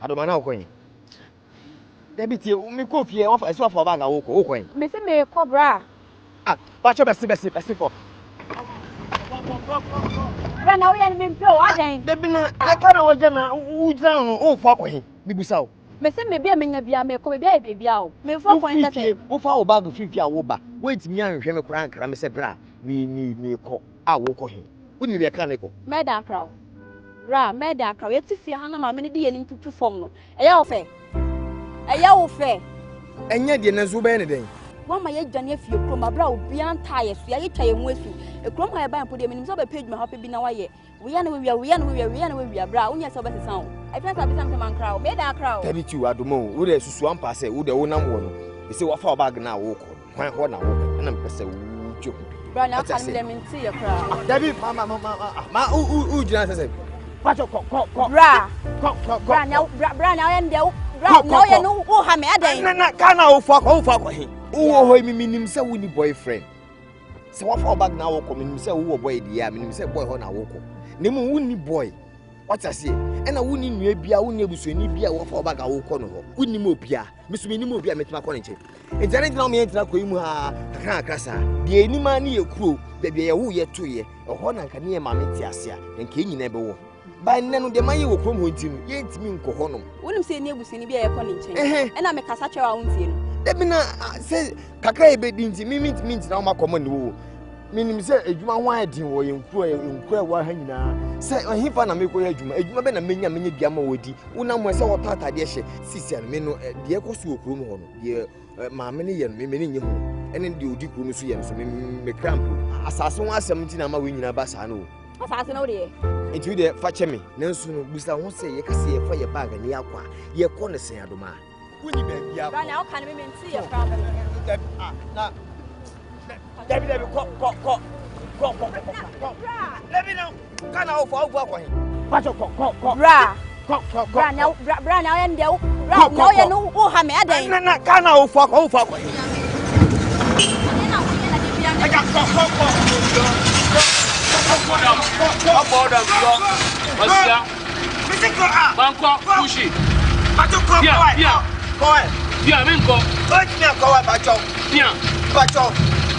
Adoma na okwen. Debiti me ko fie won fa so fa bag awo ko okwen. Me se me ko bra. Ah, pa cho besi for. Bra na wo ya me mpe o adan. Debi na e ka na wo je na u jan o fa ko hin. Bibusa o. Me se me bia me nya bia me ko bia e bia o. Me fo ko ntete. Wo fa o bag fifi a wo ba. Wait mi anhwe me kura nkra me se bra. Ni ko a wo ko hin. Wo ni be ka ne ko. Me da kra. Bra, me da kra. Ye ti fie ha na ma me de ye ni tutu fom no. Eya wo fe. Eya wo fe. Enye de na zo be ne den. Wa ma ye dwane afie krom abra obi anta ye so ye twa ye mu asu. Ekrom ha ye ban po de menim so be page me ha pe bi na wa ye. We ya na we wia bra. Unya so be sesan o. I feel say be some man crowd. Me da crowd. Tell it you adomo. Wo de susu ampa say wo de wo nam wo no. E say wo fa o bag na wo ko. Kwan ho na wo. Na me pese wo jo. Bra na kan me dem nti ye crowd. Dabi ma u jina say. Pacho ko. Bra. Bra na ye ndeu. Bra na ye no wo ha me adan. Na kana wo fa ko he. Wo ho mi minim say wo ni boyfriend. Se wo fa o bag na wo ko minim say wo boy dia minim say boy ho na wo ko. Nemu wo ni boy. What I say? And I wouldn't nua bia, wouldn't able to any bia or for bag a walk on her. Wouldn't mo bia, Miss Minimo bia met my connection. It's a little me enter Koimu, Crasa, the any man near crew, that be a woo yet 2 years, or Hona can near Mammy Tiasia, and King never won. By none of the money will come with him, yet mean Cohonum. Wouldn't say near with any beer connection, and I'm a Cassacha own thing. Let me not say Caca bedins, means now my common woo. Meaning say ejuma wide wo yenkura wa hanyina say ohifa na meko ejuma be na menya bia ma wodi una mo say wota atade hye sisi an me no de ekosu okrum ho no de maame ne ye no me ne nye ho ene de odi krum so ye no so me cramp asase ho asem nti na ma we nyina ba sa no asase no de enti de fa che me nansu no busa ho say ye kase ye fa ye bag ne yakwa ye ko ne sen adoma woni ba bia ba na o kan me nti ye problem na David, go. Let me know. Can I offer him? Pacho, bra. Bra now and there. Bra, no, you know who have me a day. Can I offer him?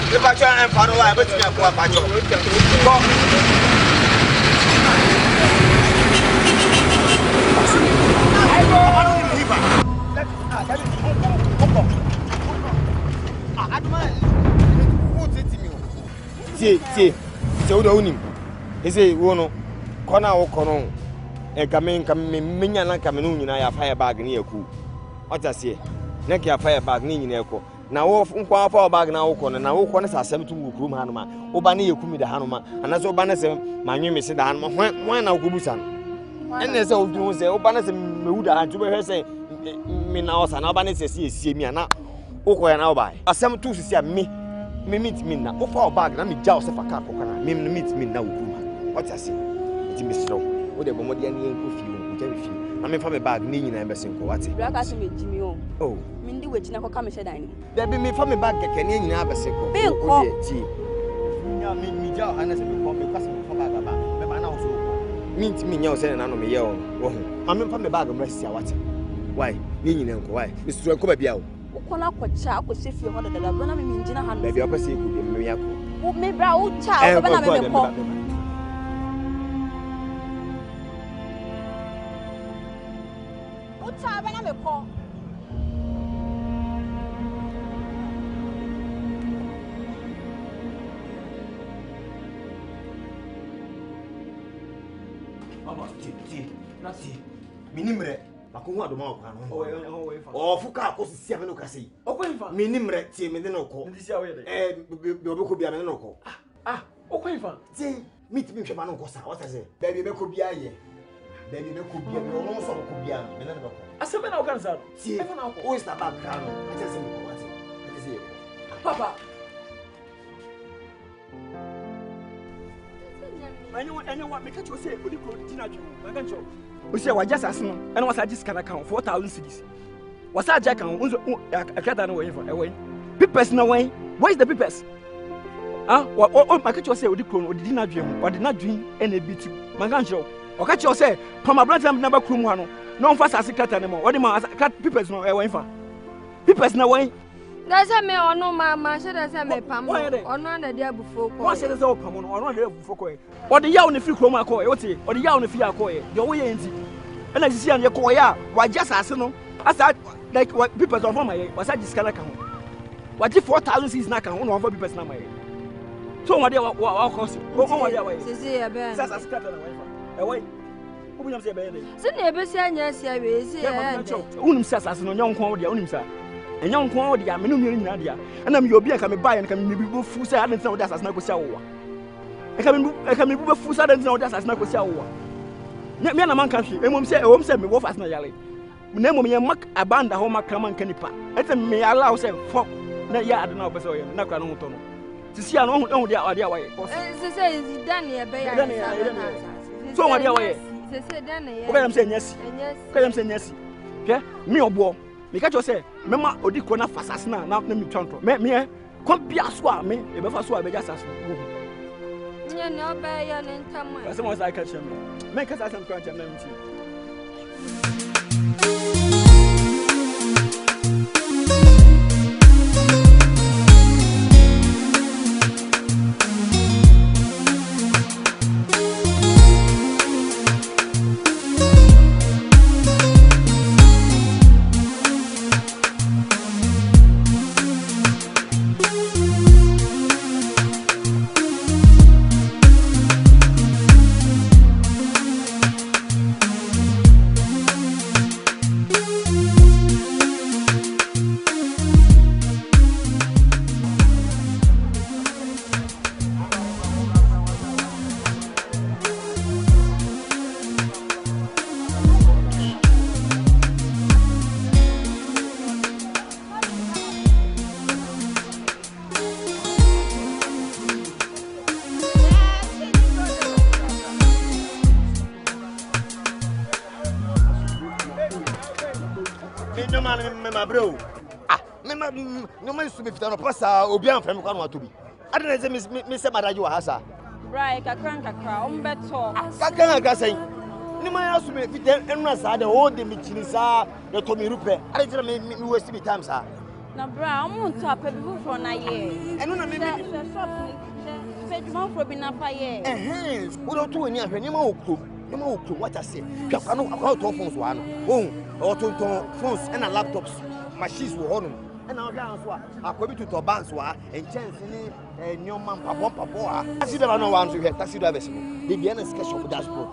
If I try and follow, I bet you go up at you. See, so the only. He say, "Wono, corner or corner, and come in, minion, come in, I have fire bag near cool." What I say, neck your fire bag near echo. Na wo nkwa fa bag na wo kono na wo kono sa asem tu wo krum hanuma wo ba na yekumi da hanuma anaso wo ba na se manwe me se da hanuma hwan na wo busa no enne se wo dun se wo ba na se mewu da han tu be hwe se me na osa na wo ba na se esie mi ana wo ko ya na wo ba asem tu sisi a me meet me na wo fa bag na me ja wo se fa ka ko kana me meet me na wo krum what I say it me sro wo de bomodi ani enko fi wo nja be fi na me fa me bag ni nyina be se nko wate bra ka se me jimi o oh mindi we china ko ka me she dan ni there be me fa me bag keke ni nyina be se ko o ti nya me ja ana se me ko me kwase me fa bag ba me ba na wo so mint me nya wo se na no me ye wo ho ma me fa me bag mra sia wate why ni nyina nko why me suro nko ba bia wo ko na ko cha ko se fie ho dada bra na me njina ha no ba bia ko se ku de me ya ko wo me bra wo cha ba na me ko cha ba na me ko mama ti minimre makonwa adoma okwa no o fuka ko sisi ame no kase okwenfa minimre ti me de no ko ndisi awe de be obeko bia me no ko okwenfa ti meet me hwema no ko sa what say baby be ko bia ye baby be ko bia me no so ko bia me na no ko aseme na okan sa ti efa na ko o is na back crown I just say me ko what I say papa Anyone make it say odi ko dina dwu maka ncho o se waja sase no ena wasa ji scan account 4000 cedis wasa ja kan unzo akada no wey for e wey papers na wey where is the papers o maka ncho say odi ko odi dina dwu ena biti maka ncho o ka ncho say pama brand na ba krum ha no No one fast as a cat anymore. What the man cat people's no away for. People's no way. That's a me or no mamma, said as I may pam or none the day before. What said as all come on or not there before. Or the yawn if you chroma coy, or the yawn if you are coy, your way ain't it. And I see on your coya, why just as no? I thought like what people don't want my was I just can account. What if 4,000 is not on one for people's number? So what they what cost? What their way? That's a scatter away. Who will say baby? So never say yes, I will say. Unum says as no young quality, unum sir. And young quality, I'm in Nadia. And I'm your beer can buy and can be full sad and so that's as not shower. I can be full sad and so that's as not shower. Me and a man country, and won't say, oh, send me wolf as no yelling. Name me a muck a band a home come and canipa. Let me allow say, fuck, no yard no, but so you're not going to to see an own idea way. Say, Danny, a bay. So what way? I'm saying yes. I'm saying yes. Okay, me or boy. Because you say, Mamma, or Dick, one fast as now, not me tonto. Me, come be a swam me, if I saw a just as you know, by your name, as soon as I catch him. Make us some crunch and empty. Bro, no man to be fit on a passa, Obian from Kano to be. I don't know, Miss Madajo Hasa. Right, a crank a crown, but I say, no man else to be fit and Rasa, the old Michinisa, the Tommy Rupe. I didn't make me waste me time, sir. Now, Brown won't top a boo for a year. And when I made a shop, for being up a year. And we don't do any of any more. What I say, you cannot about phones one, or two phones and laptops, machines were on them. And our guns were according to Tobanswa and chance in your man Paapa. I see there are no ones who have taxi drivers. They be an sketch of dashboard.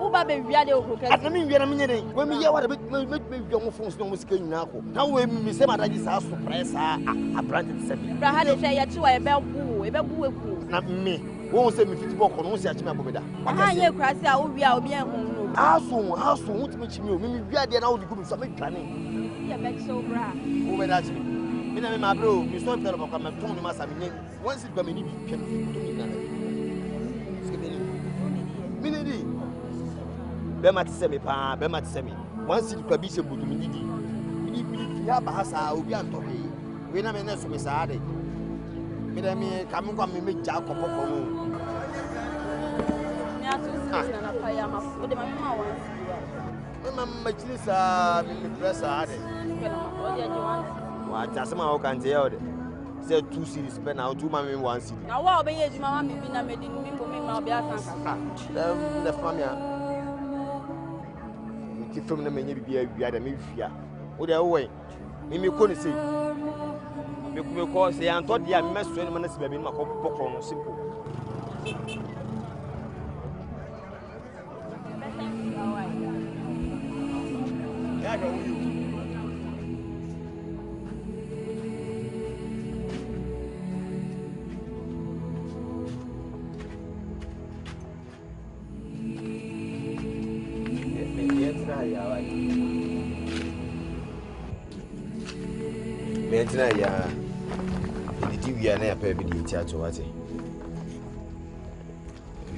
Oh, baby, we are the I mean, we are a minute. When we hear what a bit young phones no was going now. Now we miss them at this house to press a branded set. But how they say you two a bell boo, not me. Won't say me 50 walk on one search. I hear Crassia, oh, we are bien. How soon won't meet me? We are there now to go something planning. You make so bra. Over that. Me na my bro, you saw tell about my phone must have been once it come in can to me. Minidi. Bema to semi pa, bema to semi. Once it could be so good to me. If you have a house, I will be on top. We never know so we sad. Me na me come me make jack up for Mamma Chilisa, me press hard. What just somehow can tell it. Said 2 cities spend out 2 mammy 1 city. Now, what be your mamma be na made in me for me, my Bianca? The family. We keep from the many be a mafia. What they away. Mimi couldn't say. Because they are thought they are messed 20 minutes baby in my popcorn simple. Yeah, the TV and I pay the theatre. What if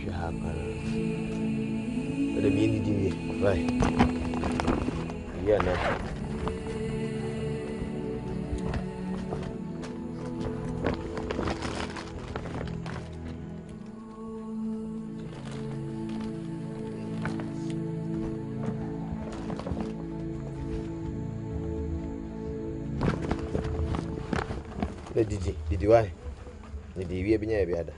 you have the meaning, right? Yeah, no. Didi why? Didi we binya be ada.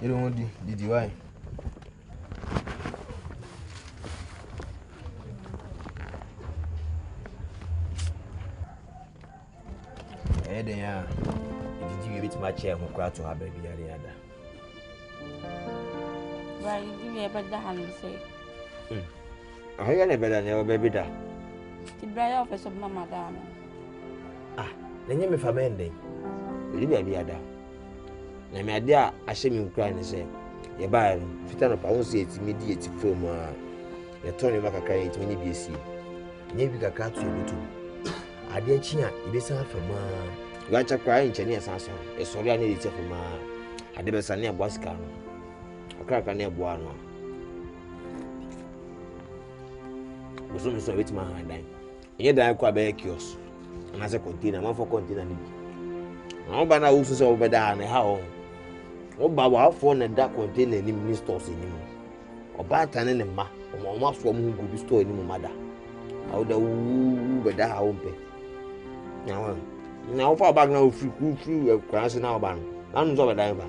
You don't want Didi why? Then ya did you bit my chair who cried to her baby ada. Right, give me a better hand say. I never done your baby da. The briar office of Mamma Dana. Then you me for mending. You be ada. Na me ada a shame cry and say, ye buy fitan up I won't say it's immediate from your Tony Macacay, it may be a sea. Maybe a cat to you. I did chia, it is half a man. Gacha crying Chinese answer. A sorry I need it for my. I never saw near Boscan. A crack near Buano. Was almost a bit my hand. Yet I quite a kiosk. And as a container, one for container. No banner also over there and how. Oh, Baba, phone and that container in stores anymore. Or bad tan in a ma, or maps from who could be stored in my mother. How the woo, but that I won't pay. Now far back now through a cross in our band. I'm over diver.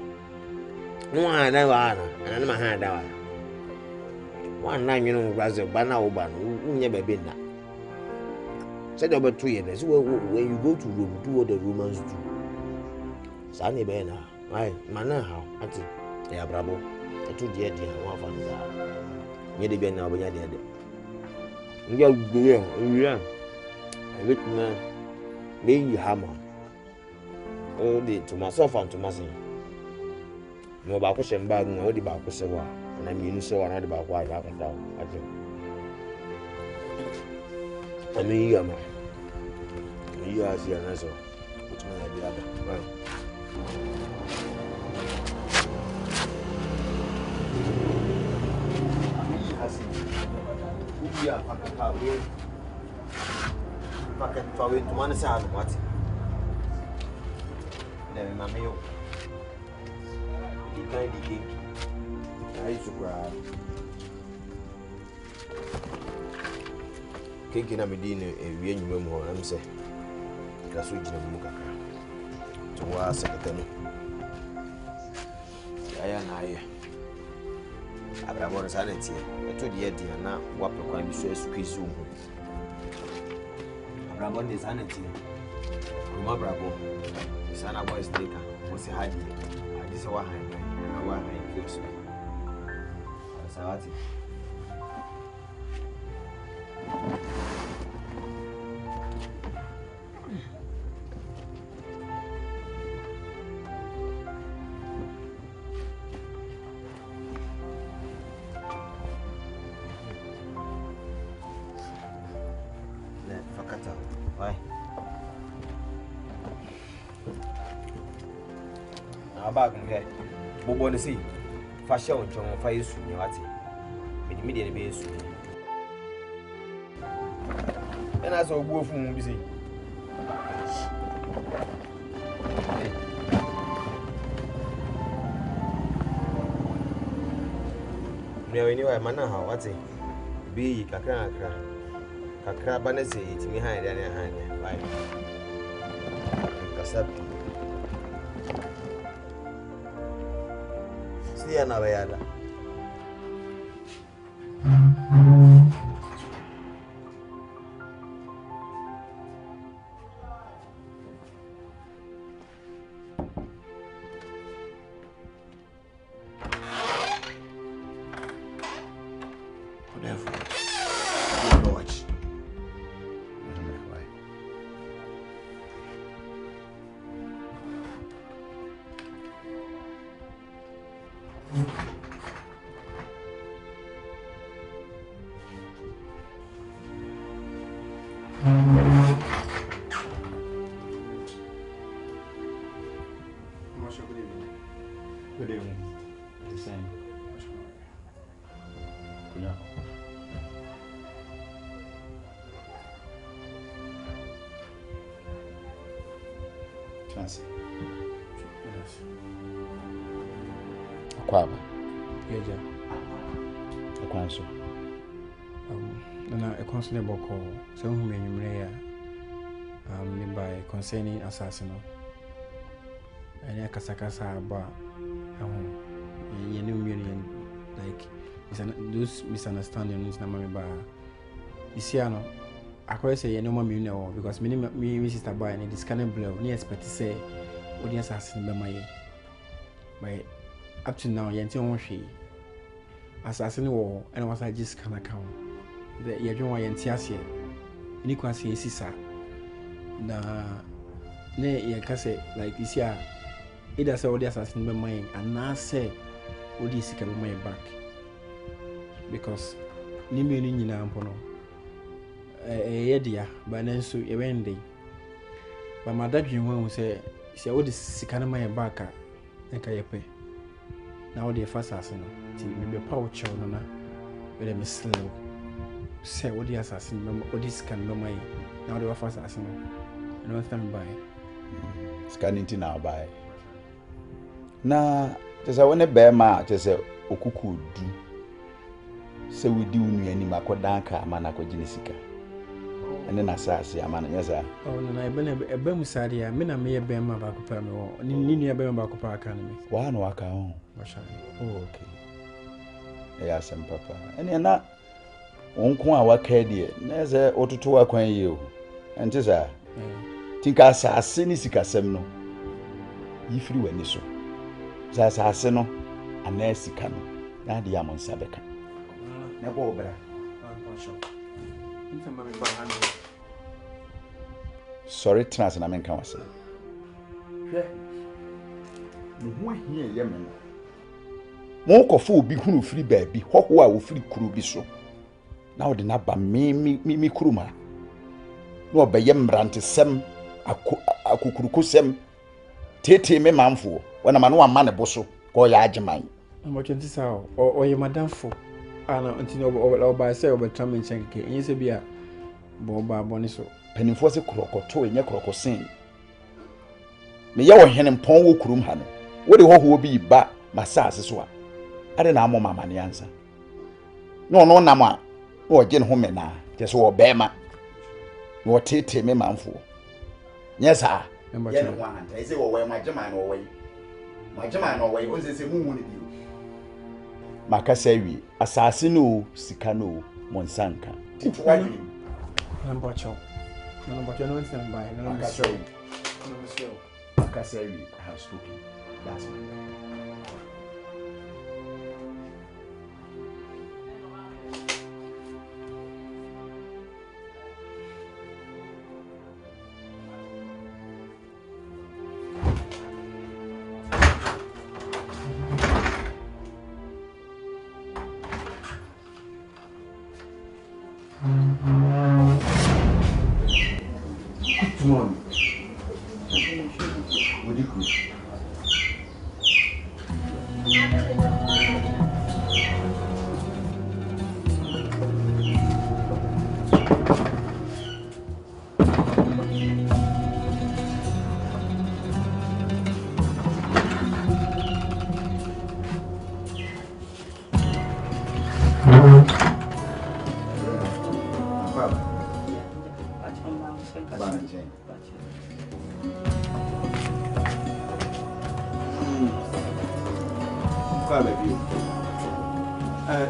No one never and my hand out. 1 9 you know Brazil banana ban who never been that. Said over 3 years when you go to Rome, do what the Romans do. Sunny Bena, why, manner how, Auntie, they are bravo. I told the idea one for that. You're the Ben now, but you're dead. Yeah, I wait now. Being you hammer. Oh, to myself and to myself. No back question bag, no the back was and I mean so another about why I got down. I mean, you are my. You are here, and so which may be other. Yeah, packet for to one side what? Never my meal. The kind of game. I used to grab cake in a medina and we knew more. I'm saying that's what you know. To was secretary. I am Abraham Sanity. I told the idea now what the crime is squeeze you. Abraham is sanity. My bravo. Sana boys later. Was a hard year. I just want him and I want him close. Asante. Why? Now back here. Bobo the see. Fashion on John fire soon. You ati. Immediately be soon. And as a go from busy. Me we know man how ati. Be kakra kakra bana say it me hand and hand. Why? Kasap. See na bayala. Good evening. The same. Yeah. Fancy. Yes. Paapa. Yeah, yeah. Ekwanso. Na ekwanso ne boko. Se hu me nwumre ya. by concerning assassin. And I kasakasa about like those misunderstandings. You see, I could say no more because me sister boy and this kind of blow. Ni expect to say what the assassin by my. But up to now, you don't see assassin war and was I just can account. The you don't want to ni kwa se sisa na ne ye ka se like this year either say all the assassin be mine and na say all the sika be mine back because ni me ni nyina ampo no ye dia ba na so ye wende ba madadwen hu say all the sika na mine back e ka ye pe na all the assassin ti me be power chow no na we me slow say what the assassin what this can be my now the first assassin and one time by scanning to now by na just when a bear ma just say okuku du say we do nu ani makodan ka mana ko ginesika and then assassin amana yes sir oh no na e be musade ya me na me be ma ba ko pa me wo ni nu be ma ba ko pa aka me wa no aka ho oh okay yeah sem papa and na onko a waka die na ze ototo akwan yi o enti sa tinka asase ni sikasem no yifiri wani so za asase no ana sika no na de amon sabeka na bo bra sorry trans na menka wase hwe no ho ahia ye me no mo kofo obi hunu firi baabi hoho a wo firi kuru bi so na odi na ba mi kuruma no obeye mrante sem akukuruko sem tete me manfo wana ma no ama ne boso ko ya ageman mo twenti sa o ye madamfo ana ntini o ba say o betam nchenke enye se bia bo ba boni so penifo se krokoto enye krokosen me ye wo hene mpon wo kurum ha no wo de hoho bi ba masase so a ade na amoma mane ansa no nam a o je ne ho mena je so wo bema wo tete me manfo nyesa ye ne ho anta ise wo we magema no we magema no we onse se mu hu ne bi makasa wi asase no sika no monsanka titwani number 2 no stand by number 3 makasa wi I have spoken that's my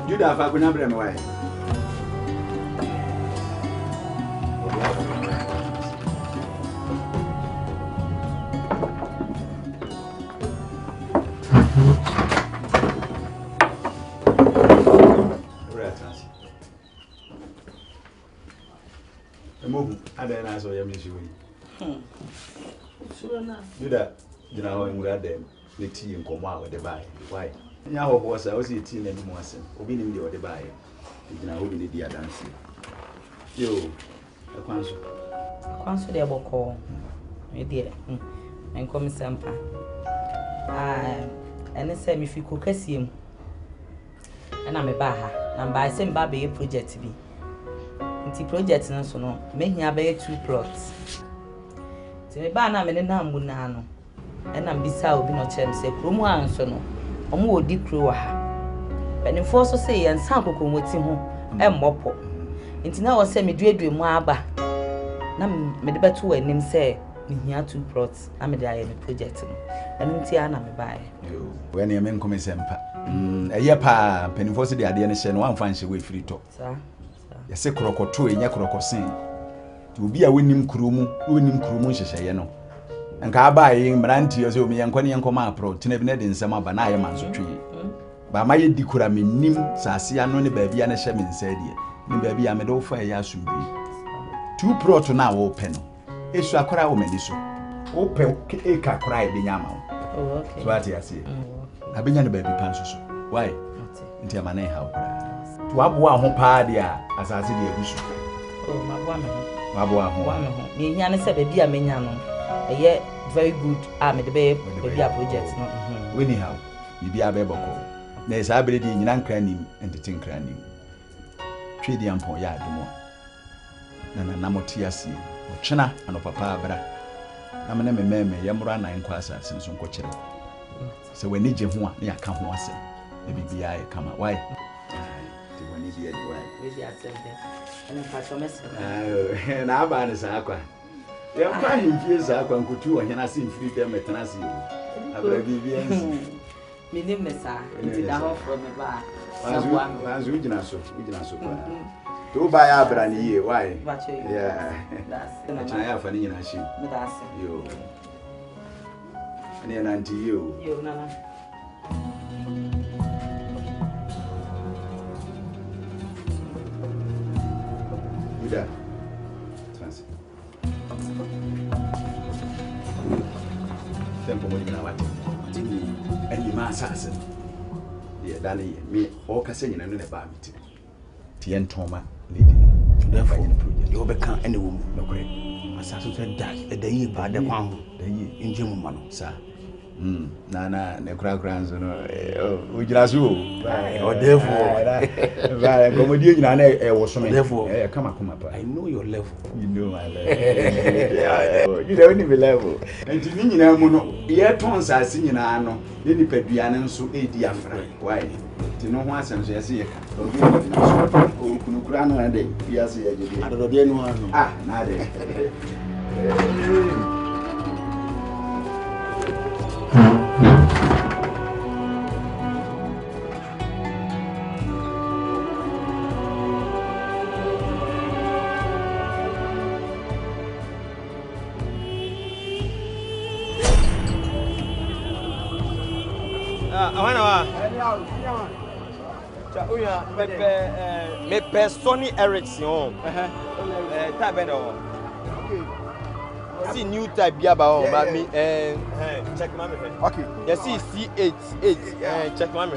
Judah fa kuna bre me wai Emo ada na so yam nisi we Sura Judah jina ho nwura dem le ti nkomo a we de bai why nya ho bo sa o si ti na ni mo asem obi nim de o de bai jina ho bi ne di adanse yo kwanso de boko e de enkom sampa ene se mi fi ko kasiem na me ba ha na ba se mba be project bi nti project no so no mehia be 2 plots ti me ba na me na mbu na no na mbisa obi no chem se kromu anso no omo odi kro wa ha penifo so se yensan kokomoti ho emmopo nti na wo se me duedue mu aba na me de beto anim say me hia 2 plots na me de aye me project no enu ntia na me bae yo when you men come sempa eye pa penifo se de ade ne hye no amfa nhye we free to sa yese krokoto enya krokosen ti obi a wonim kurumu hyehyeye no nka abaye mranti yo se omi yenkwane yenkoma apro tena bi ne de nsem aba na aye manso twe ba ma ye dikura menim sase ano ne baabi a ne hye me nsa die ne baabi a me do fa ya asumbi 2 plot na wo pe no esu akora wo mani so wo pe eka kora e benya ma oh okay so ati ase abenya ne baabi pan so why nti amana e ha okora to abo a ho pa dia asase dia busu oh mabo me ho mabo a ho me hia ne se baabi a menya no eye very good me de be baabi a project no we ni how bibi a be boko na esa abere di nyina nkra nim entete nkra nim twedi ampon ya adomo na namoti ase otwena anopapa abra na me meme yemro na nkwa asase nso nkokire se wani je ho a na yaka ho ase na bibi ya kama why ti wani bi edi why we di Asante ana fa so mese na aba ne sa akwa ya kwa himfie sa akwa nkutu ohena se mfiri dem metena se yo abra bibi ensi minim mesa nti da ho from me ba wanzu ujina so kwa to ba ya abra ni ye why yeah that's na ya fa ni nyina shi me da ase yo ani na nti yo nana Uda. Trans. Tempo mo nyina wate. Tini ani ma asase. Ye dani me o ka se nyina no ne ba miti. Ti entoma lady no. Therefore in project. You be kan any woman. No correct. Asase so da yi ba de kwan ho. Da yi nje mu ma no. Sa. Na ne kura nzo no ujira so o therefore ba komodi nyina na e wo so me therefore come pa I know your level. You know my level. You don't need level. And to me nyina mu no ye ton sase nyina no ne nipadua ne nso edi afra why ti no ho asem so yesi ye ka obi o kunu kura no ade yasi ye jide Adodode no ano na de me Sony Ericsson type no see new type bia ba but me check my me okay you see C8 check my me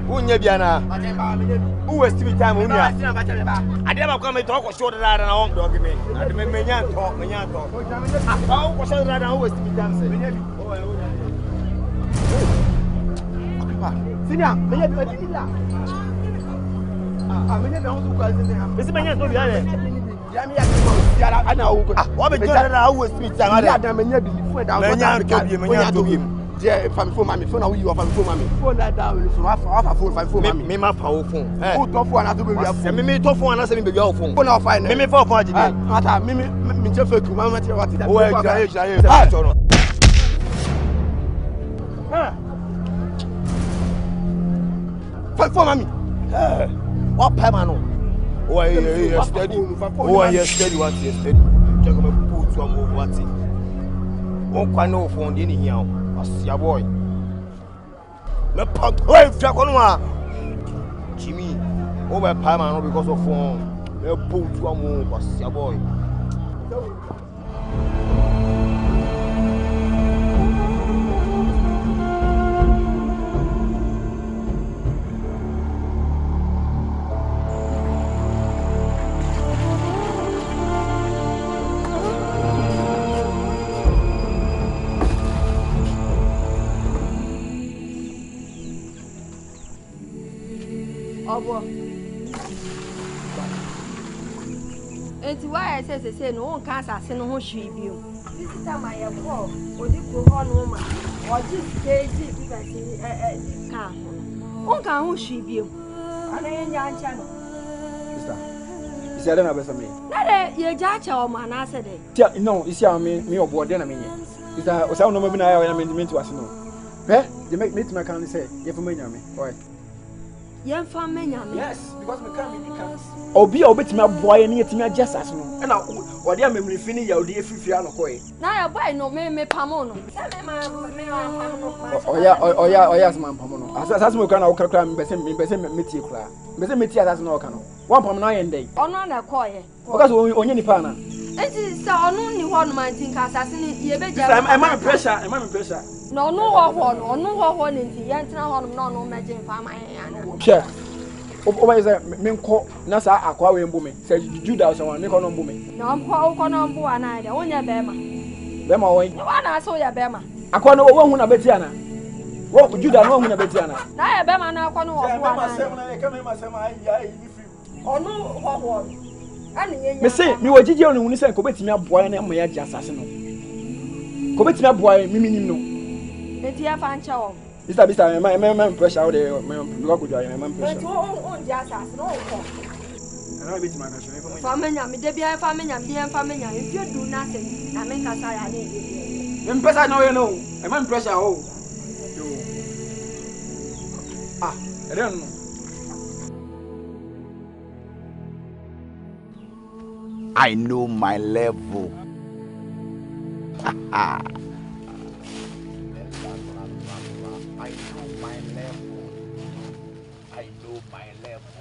unya biana who waste me time unya ade ba kwa me to ko show da na on dog me ade me menya to ah ko show da na who waste me time say pa senior menya bi dila menya bi on so kwa senior bisi menya to biana ya mi ya ko ya ana wo wa be to da who waste me time ade ya menya bi fu da menya to bi je family phone mami phone na we you family phone mami phone that down so afa phone family phone mami me ma pa wo phone o to phone na to be we phone me to phone na say me be we phone phone na fine me phone agide ata me je fake mama ti what that o jira no phone mami what pay man no o ye steady what you steady check me put one more what won kwa no phone dey ni hia o asia boy me put hey fia kono a Jimmy o be pay man no because of phone me put one more asia boy Obo. Enti why I say no one can asase no ho hwi bi o. Visitor my boy, or the Kuhon woman, or just crazy car. One can who she be? And I ain't young channel. Sister, I don't know about me. Not your judge or man, I said it. No, it's me or board, then I mean, is that was I know maybe I mean to us. No, they make me to my country say, you're from me. Why? Young family, yes, because we can't be can't. Or be a bit my boy and yet me just as no. And now, what they are memory finish your dear Fifiano Coy. Now I buy no me pamono. Oh, yes, man, Pamono. As we can all cram, Bessim, Mitty, Bessim, as no canoe. 1 pound 9 day. On a coy. Because only any pana. It is only one man think assassinate ye better. I'm under pressure, I'm under pressure. No, one in the Yantina, no, imagine for my hand. Sure. Over there, Minko, Nasa, Aquarium booming, says Judas or Nicono booming. No, I'm quite on board, and I don't your Bema. Bema, no one I saw your Bema. I can't know one a Betiana. What would you do? One a Betiana? Now, Bema, now, I oh, no, what? Me say, me wa jiji onu se ko betimi aboa na moya ji asase no. Ko betimi aboa mi minim no. Enti ya fa nche wo. Mr. my pressure out there, my go do my pressure. Enti on ji asase no ko. Ana betimi aka so information. Famenya me de bia famenya if you do nothing na me kasa ya ne. Me pressure no you know. I man pressure oh. Ah, I don't know. I know my level. I know my level.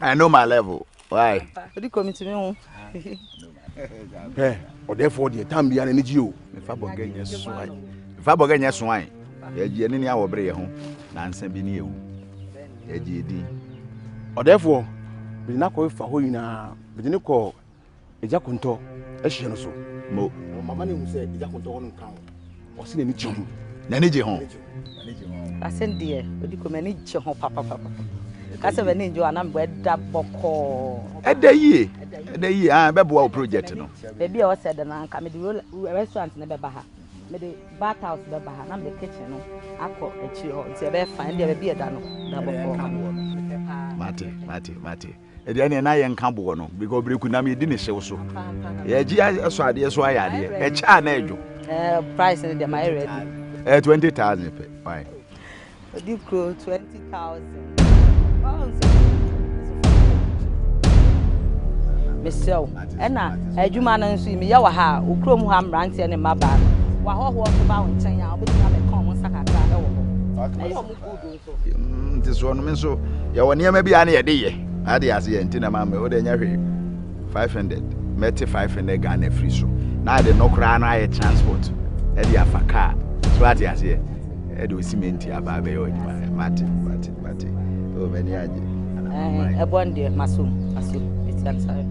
I know my level. Why? What you coming to me? Hey, or therefore the time be an energy. If I forget your swine. If I forget your swine, you're any hour bray home. Nansen be near you. Or therefore, we not call for who you now, but you call a jackunto, a shenoso. Mo, my money will say, Jackunto on count. Or see any chum. Naniji home. I send dear, but you come and eat your papa. That's a ninja and I'm bred that boko. At the year, I'm a bebo project. Baby, I said, and I'm coming to restaurant in the Baha. Made the bathhouse, the Baha, and the kitchen. I call a chill, say, I find there be a dano. Mate. And I am Cambono because we could not be dinner show so. Yeah, Gia, so I did so I had a channel. Price in the my ready. 20,000. Why? You grow 20,000. Michelle, and now, a human and see me, your ha, who chrome ham ranks and my bag. While walk about in China, I'll be a common sack. This one, so you near maybe any idea. I did as in Tina Mamma, or the 500, met 500 Ghana free so. Now the no crown I transport. Eddie have a car. So what you say? Edu cement ya babe o mate. Oh many aje. A bonde masum. It's answer.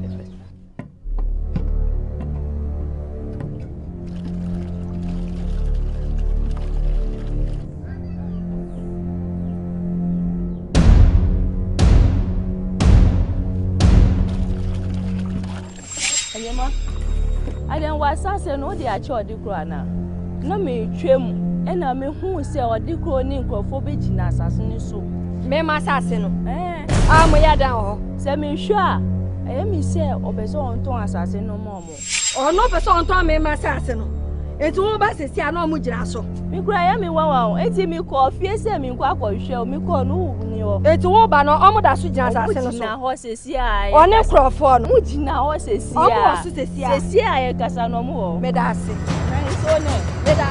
Ayema. I don't want to know the actual decrana. No me trim. Ena me hu se odi kro ni nkrofo be gina asase ni so me ma asase no mo ya dan ho se me hwa a mi se obeso onton asase no mo ono beso onton me ma asase no enti wo ba sesi a no mo gina so mi kura ya mi wawa enti mi ko fie se mi kwa hwe mi ko no ni ho enti wo ba no omo da so gina asase no so na ho sesi a one nkrofo no mo gina ho sesi a omo so sesi a ye kasa no mo ho me da ase na so ne me da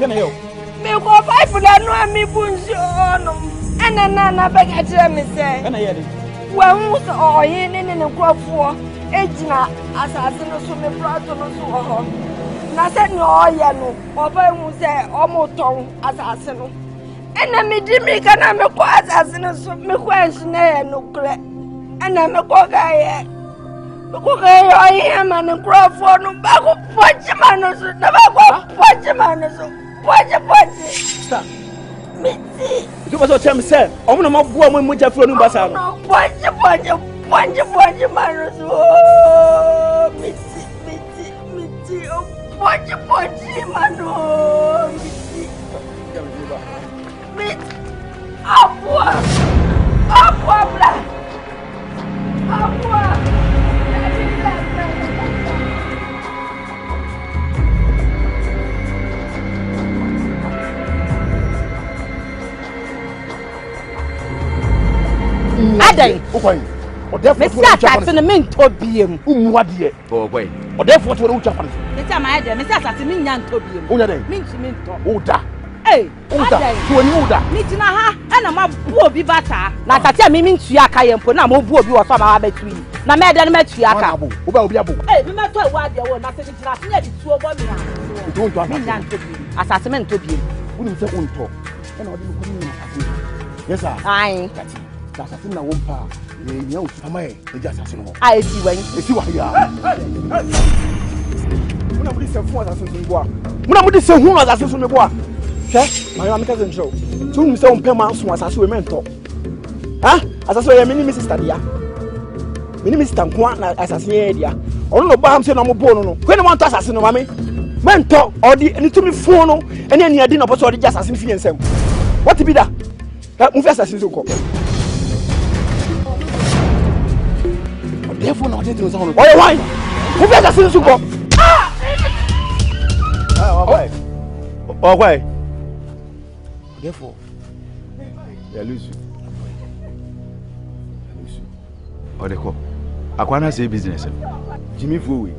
Me go 5 na mi bunjo no na bega jira me say na yede wa hu so oyin ne krofo ejina asase no so me prato no so ho na se no ye no oba hu se omoton asase no ena me di mi kana me ko asase no so me ko ahine ye no kre ena me ko ga ye yo ye man crofo no ba ko pochi man so na ba ko pochi man so pochi Stop. miti You must tell me say I'm not boa mo mo jafro no basa no. pochi man so miti oh pochi man oh miti Apua bla Apua Adai. Okay. Mesi asase no mento biem. Umu ade. Okay. Odefo to no ucha pan. Mesi ama ade, mesi asase mi nya nto biem. Unya den. Minti minto. Uda. Eh, Uda. Adai. To ni uda. Miti na ha, na ma bu obi bata. Na asase a mi mintu aka ye mpo na ma bu obi wo so ma ba tu yi. Na me ade no matu aka. Oba obi abo. Eh, mi ma to ewa ade wo na se mi tina se nya di tuo bo mi ha. Do nto Mi nya nto biem. Asase me nto biem. Uni se unto. Na odi ko ni asase. Yes sir. Ai. Kati. Asase na wompa. Ye nya utama e eja asase no. Ai di wan. Esi wa ya. Muna mudi se fun asase so boa. Muna mudi se hu asase so me boa. Hwe, ma yo ameka se ncho. Tu nim se umpe ma so asase we mento. Ha? Asase we me ni sister dia. Me ni sister nko na asase ye dia. Ono no ba ham se na mo bo no no. Hwe ne mo nto asase no ma me. Mento odi ni tumi fun no. Ene ani adi na poso odi ja asase fi ensem. What be that? Mu fi asase so ko. Therefore na odi tinu sa hono. Oye why? Mu fi asase so ko. Okay. Okay. Therefore. Ya lusu. Odeko. Akwana say business. Jimmy Fowe.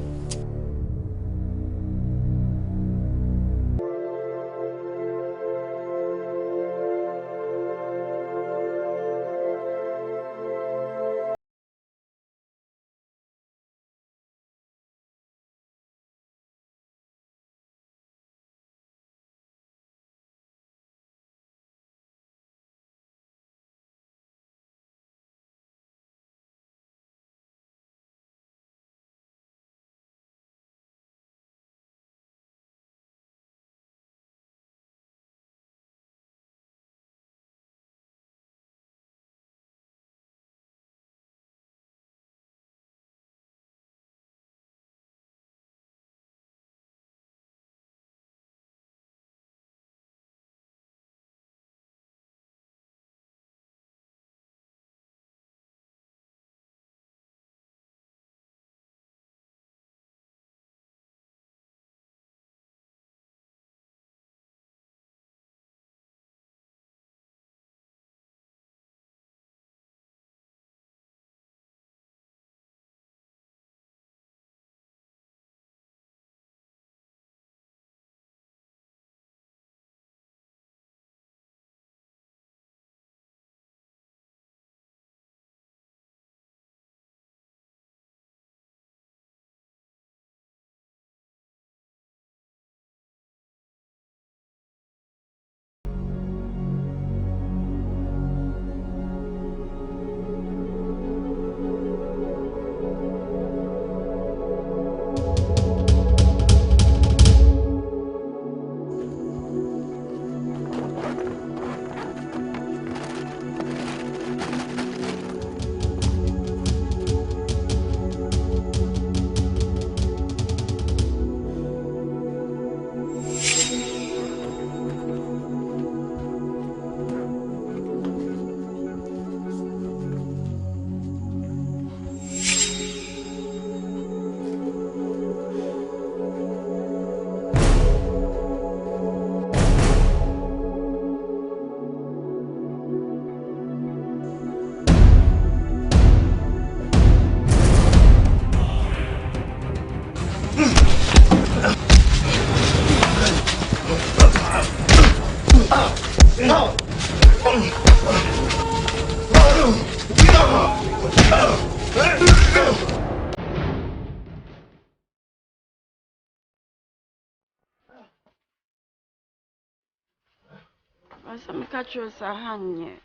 Asa me catch you sahanye.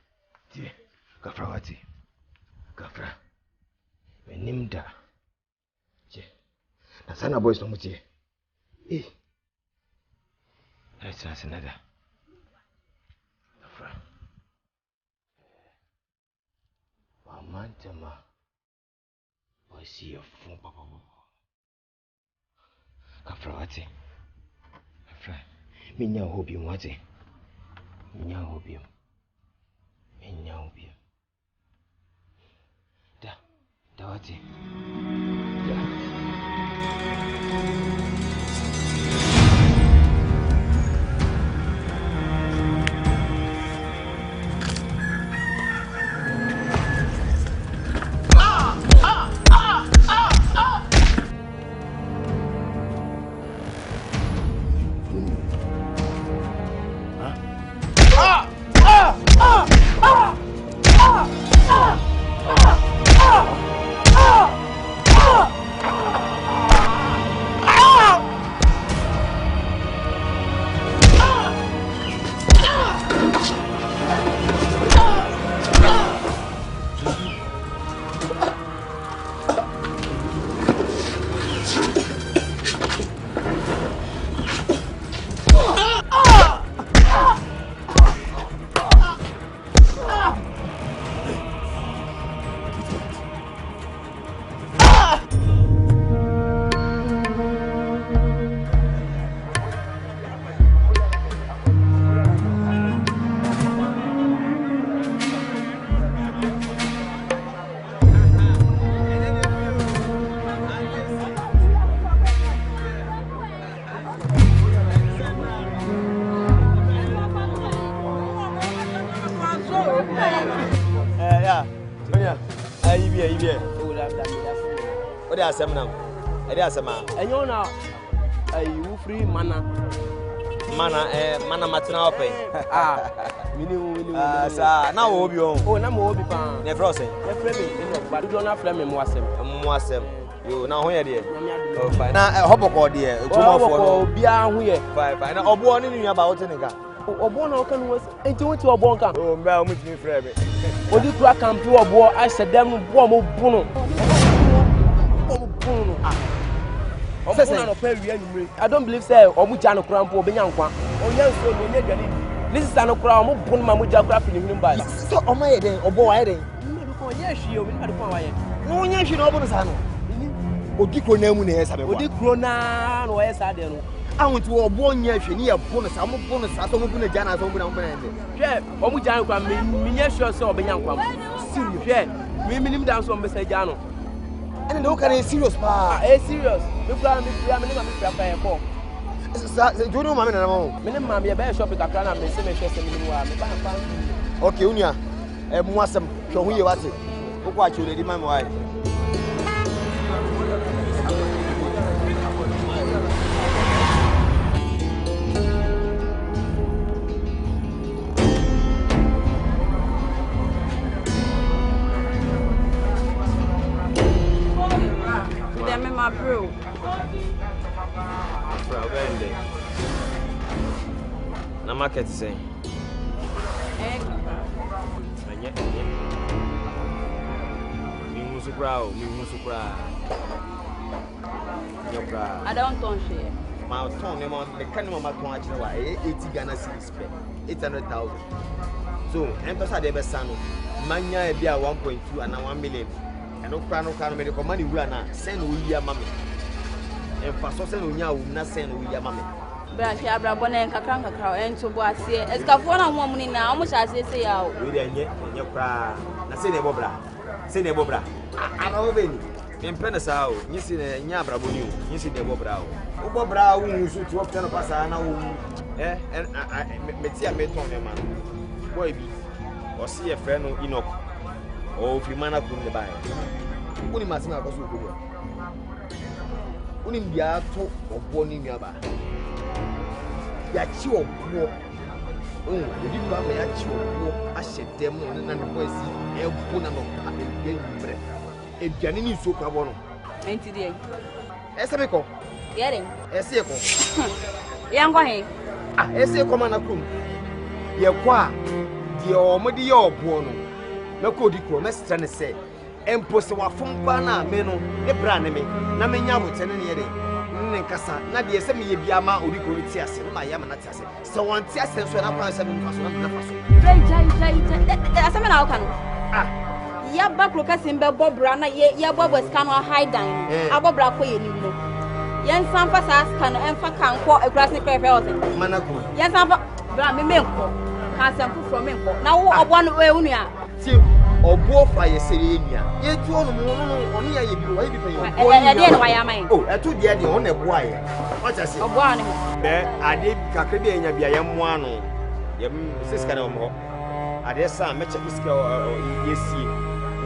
Tie, Gafra wati. Gafra. Menimda. Je. Na sana boys no mutie. Eh. Ai sana nada. Gafra. Mantama. I see your phone, Papa. Gafra wati. Gafra. Minya hobi wati. Minya hobi. Da wati. Da. What are some now? I did some. And you know, you free mana matana pay. Sir, now will be on. Oh, no more be found. Never say, but you don't have them in Mwasem. You now here, dear. Now, a hobble, dear. Oh, be out here. 5. I know one in about Senegal. Obono kan was enti won ti obon kan o mba o mutimi frɛ me odi kura kampi obo a hyɛ dem no bo mo bunu o bunu no pa wi anumre I don't believe say o mu ja no kura mpo obenya nkwa o nya nso no nya gani this is an kura o mu bunu ma mu ja kura fini hunu ba so o ma ye den obo wa ye den mmadu ko nya hwie o mmadu ko wa ye no nya hwie no obo no sa no odi kuro na mu ne hesa be odi kuro na no ye sa de no I want to born year, she near bonus. I'm a bonus. I don't want to Jana. I don't want to Omu Jan kwa minya sure so be yankwa. Serious. Yeah. Me minim dance on Mr. Jano. And no can serious pa. Eh serious. Me plan me free me ma free for. Do no mama na mo. Me nem ma me be shop ka plan na me se me hwe se me wa me ba pa. Okay, unia. Mu asem hwe hu ye wate. Wo kwa chu dey man why. My bro. Na market say. Mi musukra. I don't ton share. My ton me kan ma ton a wa 80 Ghana cedis per 800,000. So, empesa de be sano. Manya e bia 1.2 and 1 million. No crano me the money we are now. Send we are mammy. And for so send we are not send we are mammy. Branch Abrabona and Kakranka and to Boassier. As Cafona woman now, almost as they say out. We are yet your cry. I say the Bobra. Say the Bobra. I know any. In Penasau, you see the Yabrabunu, you see the Bobra. Bobra, who should to obtain a passana. And I met a beton man. Boy, or see a friend of Enoch. Oh, if you man up in the buy. Only Massima was so good. Only the art of one in your bar. Yachi or poor. Oh, if you come here, Yachi, I said them and the boys see a bone of game bread. A Janini so cabono. Ain't today. Esabeco. Getting a circle. Young way. Ah, a circle man a coon. ye kwa die omode ye obo no meko di kro mestra ne se empo se wafom kwa na me no e bra ne me na menya abotene ne ye de ne nkasa na de se me ye bia ma odi kro ti ase na ya ma na ti ase se won ti ase so na kwa se me fa so na fa so jai aseme na oka no ya ba kro kasim be bobra na ya bobo scan no hide down abobra ko ye nim no yen sampa sa scan no enfa kanko ekras ne krefe ose manako yen sampa bra me menko ka sampu from menko na wo obo no we unu a ti obo fa ye sere enua ye tu onu mo no onu ya ye bi wa ye bi pe yo de no wa ya man oh etu de de on na bo aye wacha se obo ane be ade kakra bi enya bia ye mo ano ye siska na mo ade sa me check siska yesie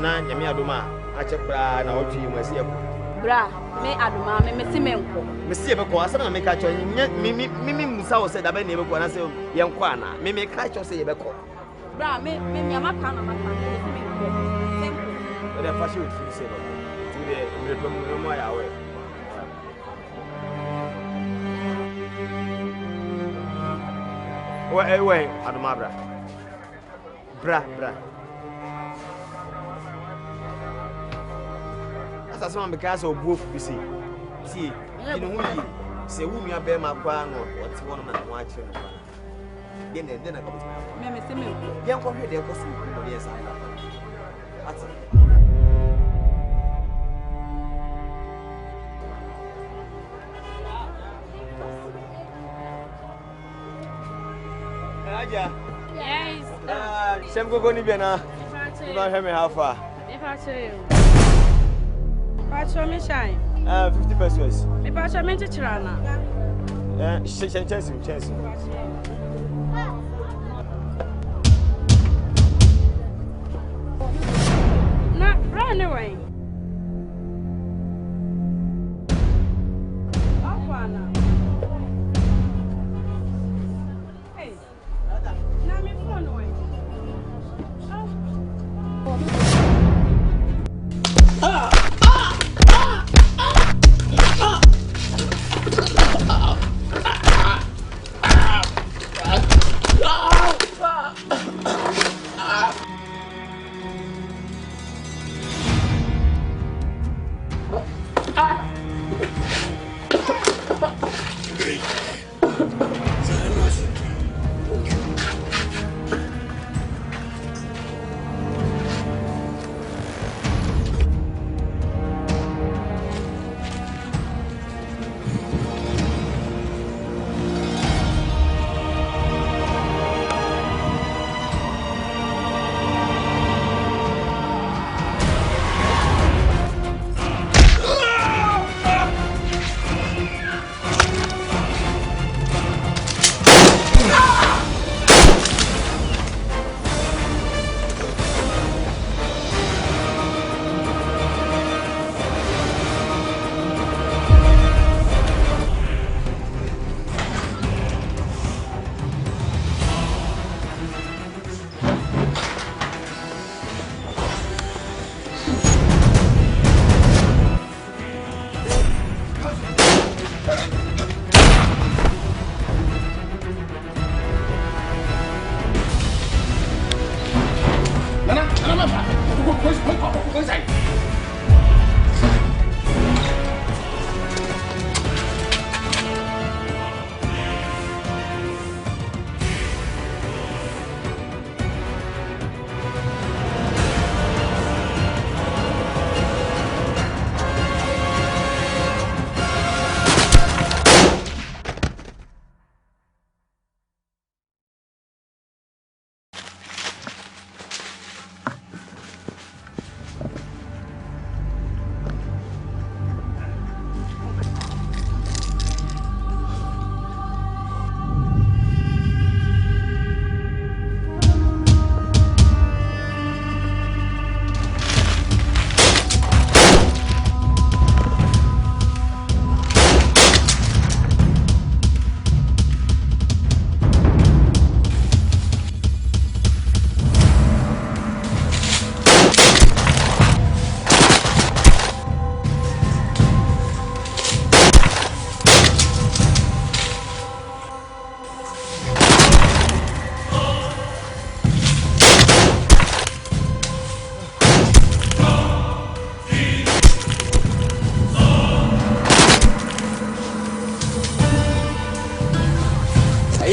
na nyame adoma a che bra na otwi mu ase bra me adoma me se menko me se be ko asa na me ka cho mi musa wo se da be na be ko na se ye nko ana me ka cho se ye be ko bra me nyama ka na maka me se menko the fashion with free sale to the mo ya we we adoma bra asa so me ka so obuof bi se tie inu hu yi se wu nua be ma kwa no wote wono na ho a kire no de na ka me se me yen ko hwe de ko so ko de sa ati Aja. Yes. Sem go ni bia ba hwe me hafa. Me pacho. Pacho me shine. 50 pesos. Me pacho me chichira na. Chance. Na run away. Akwana. Hey. Na me phone away.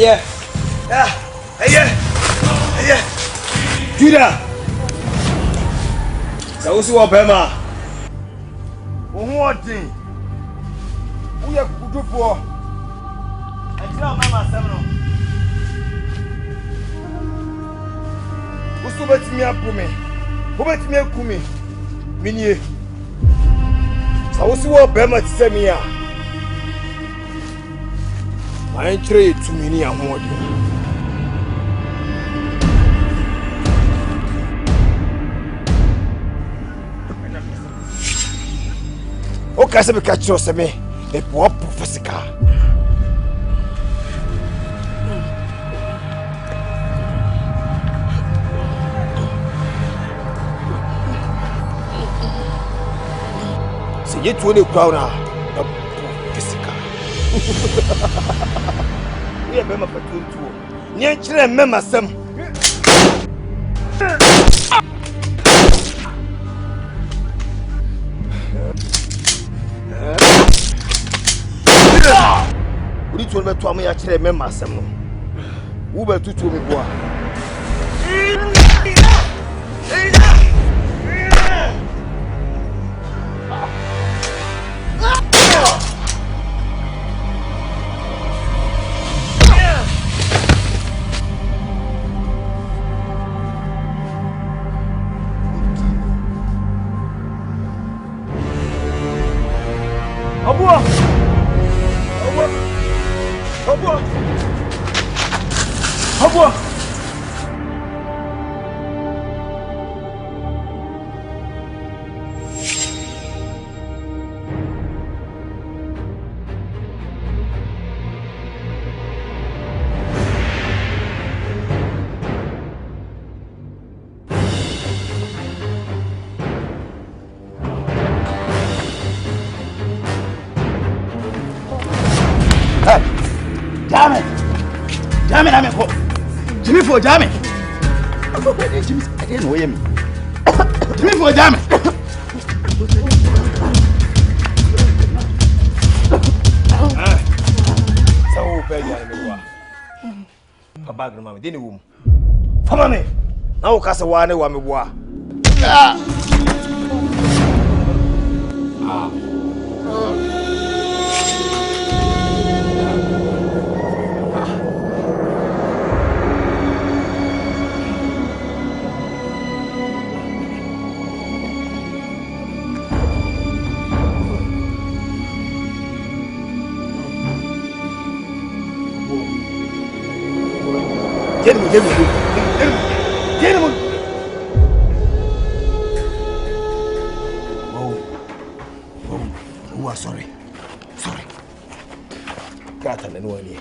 Yeah. Judah. So what's up, Emma? What thing? We are good for. I tell Mama Samuel. What's up me up for me? Who bet me up for me? Mini. So what's up, Emma? To say me ya. I trade to many and more. Okay, so we catch you, me. A poor professor. See you to the crowd now. Professor. We are member for 2. Near children, member some. We told me to me actually member some. Who were to me boy? Jamie, I'm a Jimmy for Jamie. Jimmy, I didn't know him. Jimmy for Jamie. So, Peggy, a bag of mammy, didn't you? For money. Now, Casa one, one, Get him. Oh, sorry. Gratan and one year.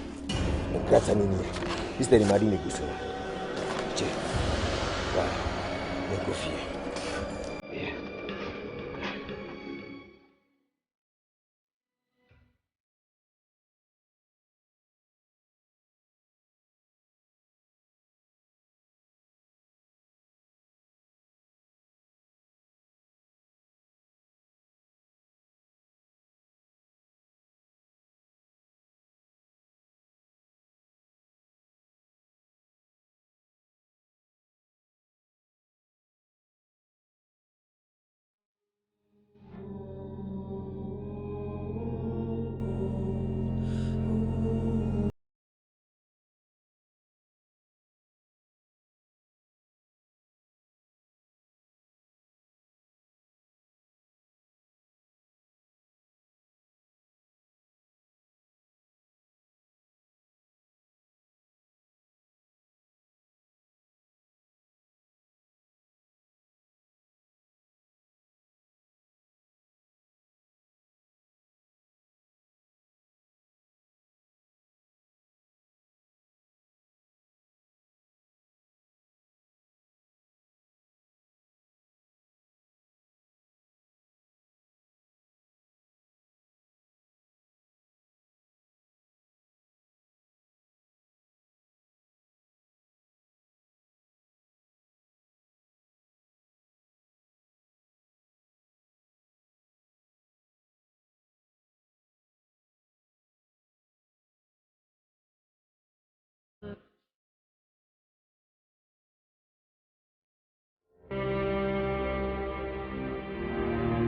Gratan in here. Is there any Madine Gusson? Che. Why? No coffee.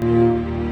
Bye.